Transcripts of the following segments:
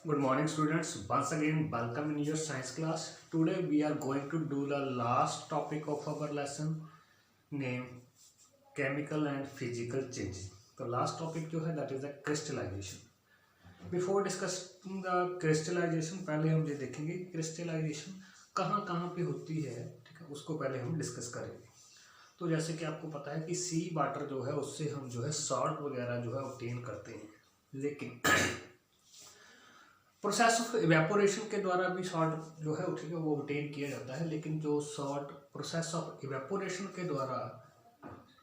Good morning students, once again welcome in your science class. Today we are going to do the last topic of our lesson named chemical and physical changes. The last topic जो है that is the crystallization. Before discussing the crystallization पहले हम ये देखेंगे crystallization कहाँ कहाँ पे होती है, ठीक है, उसको पहले हम डिस्कस करेंगे। तो जैसे कि आपको पता है कि सी वाटर जो है उससे हम जो है सॉल्ट वगैरह जो है ऑब्टेन करते हैं, लेकिन प्रोसेस ऑफ इवेपोरेशन के द्वारा भी सॉल्ट जो है ठीक है वो ऑब्टेन किया जाता है, लेकिन जो सॉल्ट प्रोसेस ऑफ इवेपोरेशन के द्वारा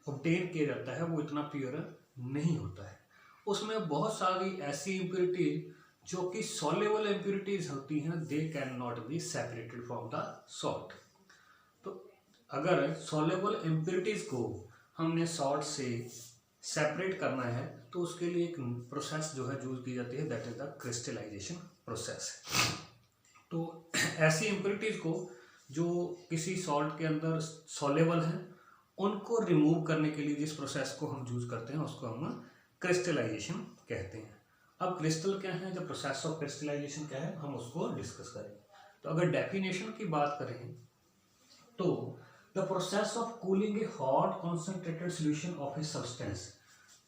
ऑब्टेन किया जाता है वो इतना प्योर नहीं होता है। उसमें बहुत सारी ऐसी इम्प्योरिटीज जो कि सॉल्युबल इम्प्योरिटीज होती हैं, they can not be separated from the salt. तो अगर सॉल्युबल इम्प्योरिटीज को हमने सॉल्ट से सेपरेट करना है तो उसके लिए एक प्रोसेस जो है यूज की जाती है, that is the crystallization process. तो ऐसी इम्प्योरिटीज को जो किसी सॉल्ट के अंदर सॉल्युबल हैं उनको रिमूव करने के लिए जिस प्रोसेस को हम यूज करते हैं उसको हम क्रिस्टलाइजेशन कहते हैं। अब क्रिस्टल क्या है, जब प्रोसेस ऑफ क्रिस्टलाइजेशन क्या है, हम उसको डिस्कस करेंगे। तो अगर डेफिनेशन की बात करें तो the process of cooling a hot concentrated solution of a substance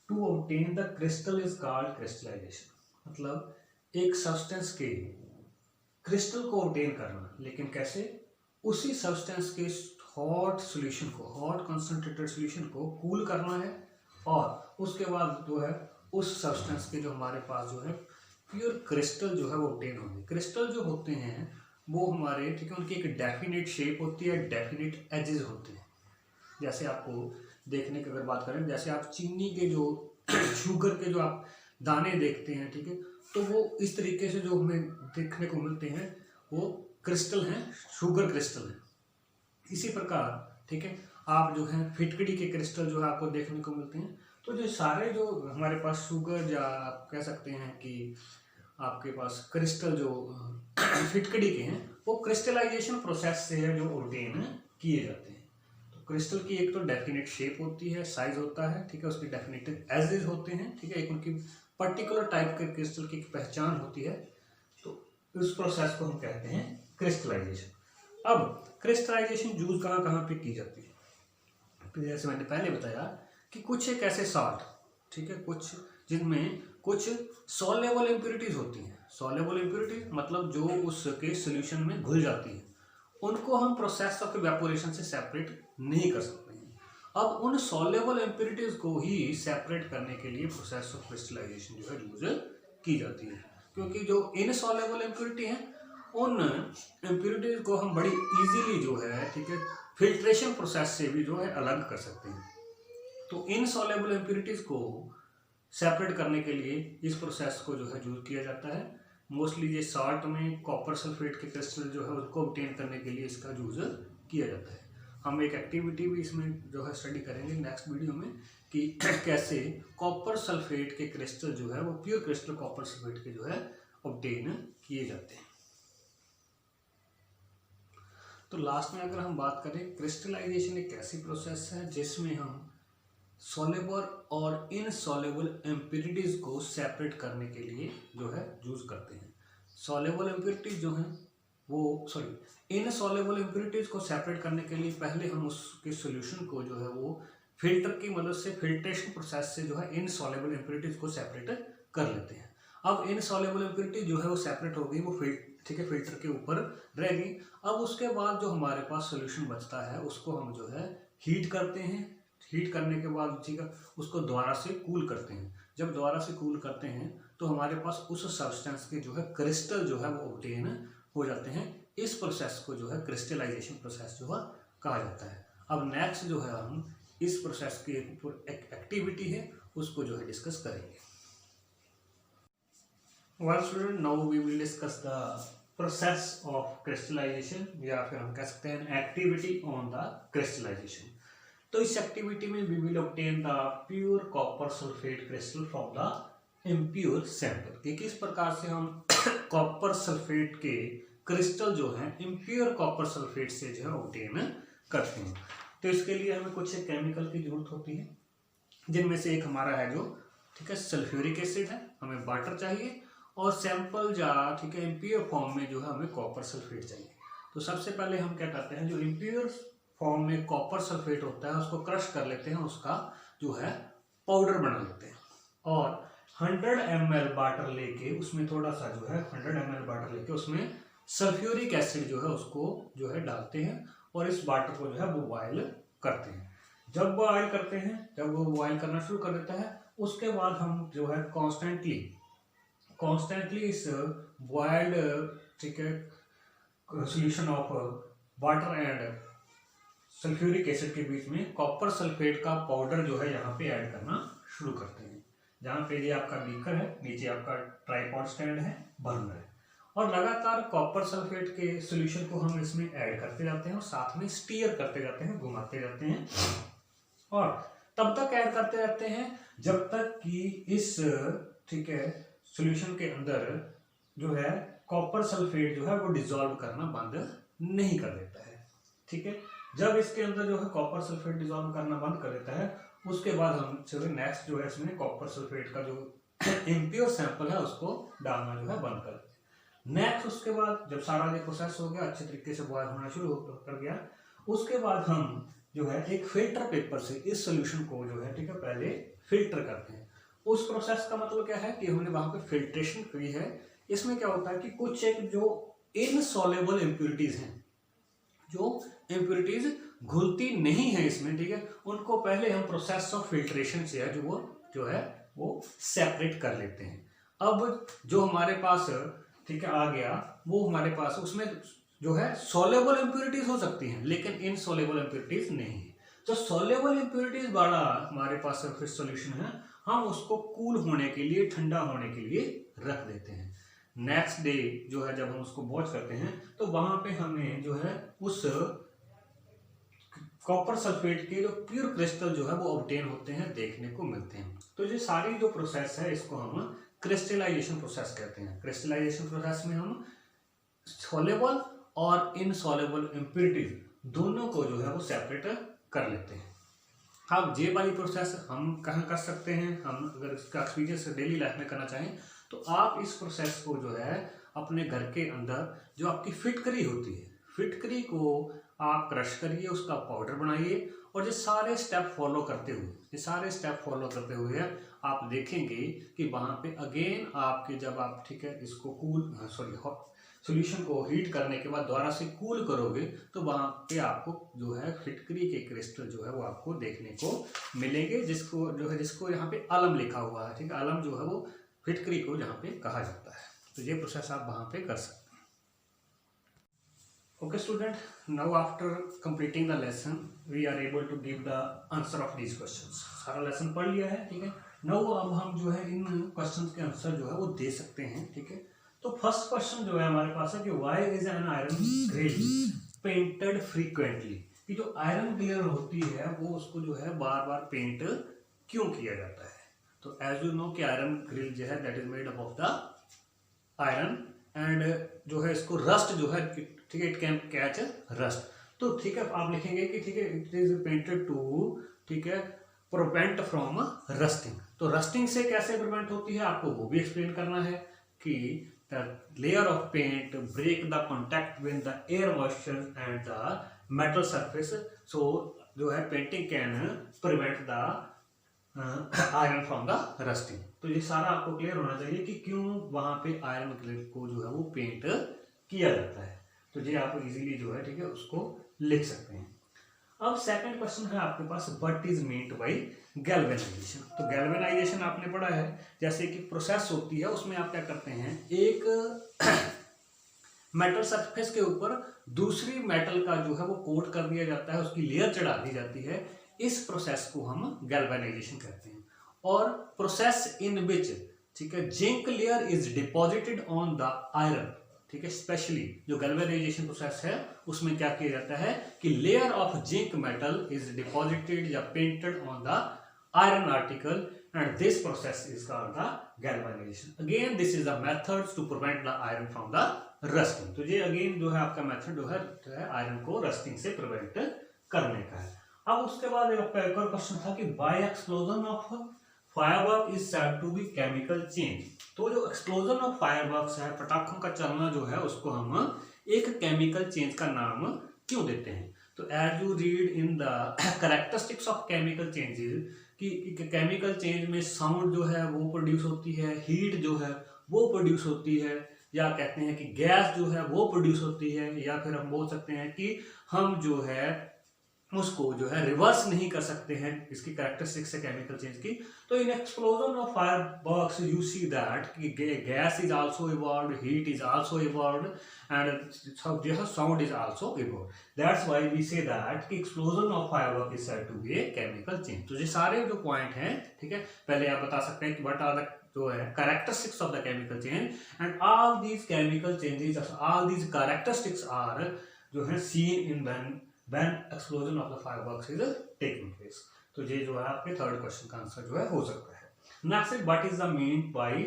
to obtain the crystal is called crystallization. मतलब एक सब्सटेंस के क्रिस्टल को ऑब्टेन करना, लेकिन कैसे, उसी सब्सटेंस के हॉट सॉल्यूशन को, हॉट कॉन्सेंट्रेटेड सॉल्यूशन को कूल करना है और उसके बाद जो है उस सब्सटेंस के जो हमारे पास जो है प्योर क्रिस्टल जो है वो ऑब्टेन होंगे। क्रिस्टल जो होते हैं वो हमारे ठीक है उनकी एक डेफिनेट शेप होती है, डेफिनेट एजेस होते हैं। जैसे आपको देखने की अगर बात करें, जैसे आप चीनी के जो शुगर के जो आप दाने देखते हैं, ठीक है, तो वो इस तरीके से जो हमें देखने को मिलते हैं वो क्रिस्टल हैं, शुगर क्रिस्टल हैं। इसी प्रकार ठीक है आप जो है फिटकड़ी के क्रिस्टल जो है आपको देखने को मिलते हैं। तो जो सारे जो हमारे पास शुगर या आप कह सकते हैं कि आपके पास क्रिस्टल जो फिटकड़ी के हैं वो क्रिस्टलाइजेशन प्रोसेस से है जो ऑब्टेन किए जाते हैं। तो क्रिस्टल की एक तो डेफिनेट शेप होती है, साइज होता है, ठीक है, उसके डेफिनेट एजेस होते हैं, ठीक है, एक उनकी पर्टिकुलर टाइप के क्रिस्टल की पहचान होती है। तो उस प्रोसेस को हम कहते हैं क्रिस्टलाइजेशन। अब क्रिस्टलाइजेशन यूज कहाँ कहाँ पे की जाती है, तो जैसे मैंने पहले बताया कि कुछ एक ऐसे सॉल्ट, ठीक है, कुछ जिनमें कुछ सॉल्युबल इम्प्योरिटीज होती हैं। सॉल्युबल इम्प्योरिटीज मतलब जो उसके सोल्यूशन में घुल जाती है, उनको हम प्रोसेस ऑफ इवेपोरेशन से सेपरेट नहीं कर सकते हैं। अब उन सॉल्युबल इम्प्योरिटीज को ही सेपरेट करने के लिए प्रोसेस ऑफ क्रिस्टलाइजेशन जो है यूज की जाती है, क्योंकि जो इनसॉल्युबल इम्प्योरिटी है उन इम्प्योरिटीज को हम बड़ी इजीली जो है ठीक है फिल्ट्रेशन प्रोसेस से भी जो है अलग कर सकते हैं। तो इनसॉल्युबल इम्प्योरिटीज को सेपरेट करने के लिए इस प्रोसेस को जो है यूज किया जाता है। मोस्टली ये सॉल्ट में कॉपर सल्फेट के क्रिस्टल जो है उसको ऑब्टेन करने के लिए इसका यूज किया जाता है। हम एक एक्टिविटी भी इसमें जो है स्टडी करेंगे नेक्स्ट वीडियो में कि कैसे कॉपर सल्फेट के क्रिस्टल जो है वो प्योर क्रिस्टल कॉपर सल्फेट के जो है ऑब्टेन किए जाते हैं। तो लास्ट में अगर हम बात करें, क्रिस्टलाइजेशन एक ऐसी प्रोसेस है जिसमें हम सॉल्युबल और इनसॉल्युबल इम्प्योरिटीज को सेपरेट करने के लिए जो है यूज करते हैं। सॉल्युबल इम्प्योरिटीज जो हैं वो इनसॉल्युबल इम्प्योरिटीज को सेपरेट करने के लिए पहले हम उसके सॉल्यूशन को जो है वो फिल्टर की मदद से, फिल्ट्रेशन प्रोसेस से जो है इनसॉल्युबल इम्प्योरिटीज को सेपरेट कर लेते हैं। अब इनसॉल्युबल इम्प्योरिटी जो है वो सेपरेट हो गई, वो ठीक है फिल्टर के ऊपर रहेगी। अब उसके बाद जो हमारे पास सॉल्यूशन बचता है उसको हम जो है हीट करते हैं। हीट करने के बाद ठीक है उसको दोबारा से कूल करते हैं। जब दोबारा से कूल करते हैं तो हमारे पास उस सब्सटेंस के जो है क्रिस्टल जो है वो ऑब्टेन हो जाते हैं। इस प्रोसेस को जो है क्रिस्टलाइजेशन प्रोसेस जो है कहा जाता है। अब नेक्स्ट जो है हम इस प्रोसेस की एक एक्टिविटी है उसको जो है डिस्कस करेंगे। Well student, now we will discuss the process of crystallization या फिर हम कह सकते हैं एक्टिविटी ऑन द क्रिस्टलाइजेशन। तो इस एक्टिविटी में we will obtain the pure copper sulfate crystal from the impure sample। कि किस प्रकार से हम कॉपर सल्फेट के क्रिस्टल जो है इम्प्योर कॉपर सल्फेट से जो है ऑब्टेन करते हैं। तो इसके लिए हमें कुछ केमिकल की जरूरत होती है, जिनमें से एक हमारा है जो ठीक है सल्फ्यूरिक एसिड है, हमें वाटर चाहिए और सैंपल या ठीक है इम्प्योर फॉर्म में जो है हमें कॉपर सल्फेट चाहिए। तो सबसे पहले हम क्या करते हैं, जो इम्प्योर फॉर्म में कॉपर सल्फेट होता है उसको क्रश कर लेते हैं, उसका जो है पाउडर बना लेते हैं और 100 ml वाटर लेके उसमें थोड़ा सा जो है 100 ml वाटर लेके उसमें सल्फ्यूरिक एसिड जो है उसको जो है डालते हैं और इस वाटर को जो है वो बॉयल करते हैं। जब बॉयल करते हैं, जब वो बॉयल करना शुरू कर देता है, उसके बाद हम जो है कॉन्स्टेंटली इस बॉयल्ड ठीक है solution of water and sulphuric acid के बीच में कॉपर सल्फेट का पाउडर जो है यहाँ पे ऐड करना शुरू करते हैं। जहाँ पे ये आपका बीकर है, नीचे आपका ट्राइपॉड स्टैंड है, बर्नर है, और लगातार कॉपर सल्फेट के सॉल्यूशन को हम इसमें ऐड करते जाते हैं और साथ में स्टीयर करते जाते हैं, घुमाते जाते हैं और तब तक ऐड करते रहते हैं जब तक कि इस ठीक है सॉल्यूशन के अंदर जो है कॉपर सल्फेट जो है वो डिसॉल्व करना बंद नहीं कर देता है। ठीक है, जब इसके अंदर जो है कॉपर सल्फेट डिसॉल्व करना बंद कर देता है, उसके बाद हम चलो नेक्स्ट जो है इसमें कॉपर सल्फेट का जो इम्प्योर सैंपल है उसको डालना जो है बंद कर देते हैं। नेक्स्ट उसके बाद जब सारा ये प्रोसेस हो गया, अच्छे तरीके से बॉयल होना शुरू कर गया, उसके बाद हम जो है एक फिल्टर पेपर से इस सोल्यूशन को जो है ठीक है पहले फिल्टर करते हैं। उस प्रोसेस का मतलब क्या है कि हमने वहां पे फिल्ट्रेशन की है। इसमें क्या होता है कि कुछ एक जो इनसॉल्युबल इम्प्योरिटीज हैं, जो इम्प्योरिटीज घुलती नहीं है इसमें, ठीक है, उनको पहले हम प्रोसेस ऑफ फिल्ट्रेशन से है जो है वो सेपरेट कर लेते हैं। अब जो हमारे पास ठीक है आ गया, वो हमारे पास उसमें जो है सॉल्युबल इम्प्योरिटीज हो सकती हैं लेकिन इनसॉल्युबल इम्प्योरिटीज नहीं है। जो सॉल्युबल इम्प्योरिटीज वाला हमारे पास सरफेस सॉल्यूशन है, हम उसको कूल होने के लिए, ठंडा होने के लिए रख देते हैं। नेक्स्ट डे जो है जब हम उसको वॉच करते हैं तो वहां पे हमें जो है उस कॉपर सल्फेट के जो प्योर क्रिस्टल जो है वो ऑब्टेन होते हैं, देखने को मिलते हैं। तो ये सारी जो प्रोसेस है इसको हम क्रिस्टलाइजेशन प्रोसेस कहते हैं। क्रिस्टलाइजेशन प्रोसेस में हम सॉल्युबल और इनसॉल्युबल इम्प्योरिटीज दोनों को जो है वो सेपरेट कर लेते हैं। अब ये वाली प्रोसेस हम कहाँ कर सकते हैं, हम अगर इसका एक्सपीरियंस डेली लाइफ में करना चाहें तो आप इस प्रोसेस को जो है अपने घर के अंदर जो आपकी फिटकरी होती है, फिटकरी को आप क्रश करिए, उसका पाउडर बनाइए और ये सारे स्टेप फॉलो करते हुए आप देखेंगे कि वहाँ पे अगेन आपके जब आप ठीक है इसको सॉल्यूशन को हीट करने के बाद दोबारा से कूल करोगे तो वहाँ पे आपको जो है फिटकरी के क्रिस्टल जो है वो आपको देखने को मिलेंगे, जिसको यहाँ पे अलम लिखा हुआ है। ठीक है, अलम जो है वो फिटकरी को यहाँ पे कहा जाता है। तो ये प्रोसेस आप वहाँ पे कर सकते हैं। Okay student, now after completing the lesson we are able to give the answer of these questions. सारा लेसन पढ़ लिया है, ठीक है। नाउ अब हम जो है इन क्वेश्चंस के आंसर जो है वो दे सकते हैं, ठीक है। तो फर्स्ट क्वेश्चन जो है हमारे पास है कि why is an iron grill painted frequently, कि जो आयरन ग्रिल होती है वो उसको जो है बार बार पेंट क्यों किया जाता है। तो एज यू नो कि आयरन ग्रिल जो है that is made up of the iron and जो है इसको रस्ट जो है ठीक है इट कैन कैच रस्ट। तो ठीक है आप लिखेंगे कि ठीक है इट इज पेंटेड टू ठीक है प्रिवेंट फ्रॉम रस्टिंग। तो रस्टिंग से कैसे प्रिवेंट होती है आपको वो भी एक्सप्लेन करना है कि the layer of paint break the contact between the air moisture and the metal surface, so जो है painting can prevent the iron from the rusting। तो ये सारा आपको क्लियर होना चाहिए कि क्यों वहां पे आयरन ग्रिल को जो है वो पेंट किया जाता है। तो ये आप इजीली जो है ठीक है उसको लिख सकते हैं। अब सेकंड क्वेश्चन है आपके पास what is meant by galvanization. तो गैल्वेनाइजेशन आपने पढ़ा है जैसे कि प्रोसेस होती है उसमें आप क्या करते हैं एक मेटल सरफेस के ऊपर दूसरी मेटल का जो है वो कोट कर दिया जाता है, उसकी लेयर चढ़ा दी जाती है। इस प्रोसेस को हम गैल्वेनाइजेशन कहते हैं। और प्रोसेस इन विच ठीक है zinc layer is deposited on the iron, ठीक है। स्पेशली जो गैल्वेनाइजेशन प्रोसेस है उसमें क्या किया जाता है कि layer of zinc metal is deposited या painted on the iron article and this process is called the galvanization. Again this is the method to prevent the iron from the rusting. तो ये अगेन जो है आपका method जो है iron को rusting से प्रिवेंट करने का है। अब उसके बाद आपका एक और क्वेश्चन था कि by explosion of firework is said to be chemical change. तो जो एक्सप्लोजन ऑफ फायरवर्क्स है, पटाखों का चलना जो है, उसको हम एक केमिकल चेंज का नाम क्यों देते हैं? तो as you read in the characteristics of chemical changes कि केमिकल चेंज में साउंड जो है वो प्रोड्यूस होती है, हीट जो है वो प्रोड्यूस होती है, या कहते हैं कि गैस जो है वो प्रोड्यूस होती है, या फिर हम बोल सकते हैं कि हम जो है उसको जो है रिवर्स नहीं कर सकते हैं, इसकी कैरेक्टरिस्टिक्स है केमिकल चेंज की। तो in explosion of fireworks you see that कि gas is also evolved, heat is also evolved, and sound is also evolved. That's why we say that कि explosion of firework is said to be a chemical change. तो ये सारे जो point हैं, ठीक है, पहले आप बता सकते हैं कि व्हाट आर द जो है characteristics of the chemical change, and all these chemical changes, all these characteristics are जो है seen in when explosion of the fireworks is taking place। तो ये जो है आपके थर्ड क्वेश्चन का आंसर जो है हो सकता है। Next, what is the mean by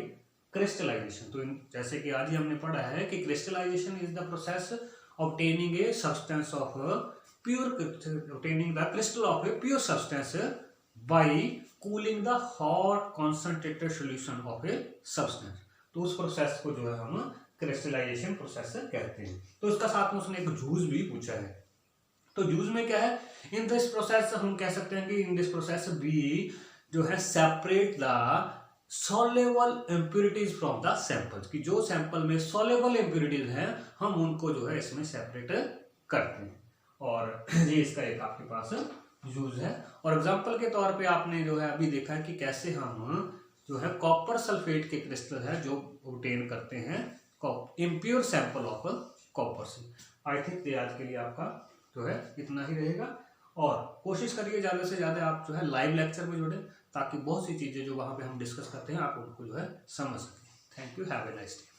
crystallization. तो जैसे कि आज ही हमने पढ़ा है कि crystallization is the process obtaining a substance of pure, obtaining the crystal of a pure substance by cooling the hot concentrated solution of a substance. तो उस प्रोसेस को जो है हम क्रिस्टलाइजेशन प्रोसेस कहते हैं। तो इसका साथ में उसने एक जूस भी पूछा है। तो जूस में क्या है, इन दिस प्रोसेस हम कह सकते हैं कि इन दिस प्रोसेस बी जो है separate the soluble impurities from the samples, कि जो सैंपल में सॉल्युबल इम्प्योरिटीज हैं हम उनको जो है इसमें सेपरेट करते हैं। और ये इसका एक आपके पास यूज है। और एग्जांपल के तौर पे आपने जो है अभी देखा है कि कैसे हम जो है कॉपर सल्फेट के क्रिस्टल है जो ऑब्टेन करते हैं इम्प्योर सैंपल ऑफ कॉपर से। आई थिंक आज के लिए आपका जो है इतना ही रहेगा, और कोशिश करिए ज़्यादा से ज़्यादा आप जो है लाइव लेक्चर में जुड़े, ताकि बहुत सी चीज़ें जो वहाँ पे हम डिस्कस करते हैं आप उनको जो है समझ सकें। Thank you, have a nice day.